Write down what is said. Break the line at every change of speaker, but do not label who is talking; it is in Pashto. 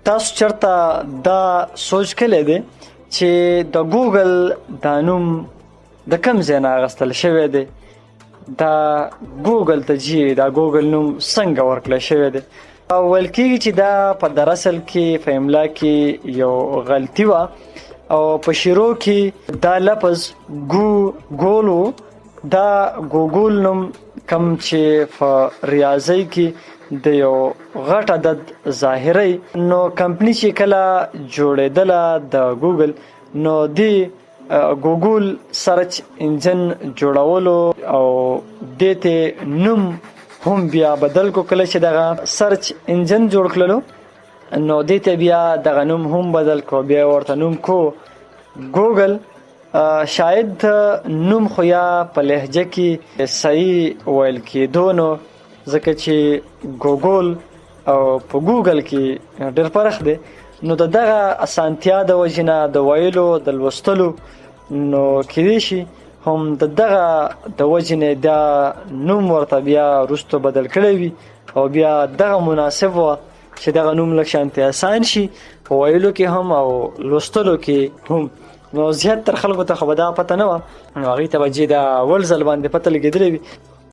تاسو چرته دا سوچ کړی دی چې د ګوګل دا نوم د کوم ځای نه اخیستل شوی دی؟ دا ګوګل ته چې دا ګوګل نوم څنګه ورکړل شوی دی؟ ویل کېږي چې دا په در اصل کې په املا کې یو غلطي وه او په شروع کې دا لفظ ګولو دا ګوګل نوم کم چې په ریاضی کې د یو غټ عدد ظاهري نو کمپنی چې کله جوړېدله د ګوګل نو دی ګوګل سرچ انجن جوړولو او دې ته نوم هم بیا بدل کو. کله چې دغه سرچ انجن جوړ کړلو نو دې ته بیا دغه نوم هم بدل کو، بیا ورته نوم کو ګوګل. شاید نوم خو یا په لهجه کې صحیح ویل کېدو نو ځکه چې ګوګل او په ګوګل کې ډېر فرق دی، نو دغه اسانتیا د وجې نه د ویلو د لوستلو نو کېدای شي هم دغه د وجې نه دا نوم ورته بیا وروستو بدل کړی وي او بیا دغه مناسب وه چې دغه نوم لږ شانتې اسان شي په ویلو کې هم او لوستلو کې هم. نو زیات تر خلکو ته خو به دا پته نه وه، نو هغوی ته به چې دا اول ځل باندې پته لګېدلی وي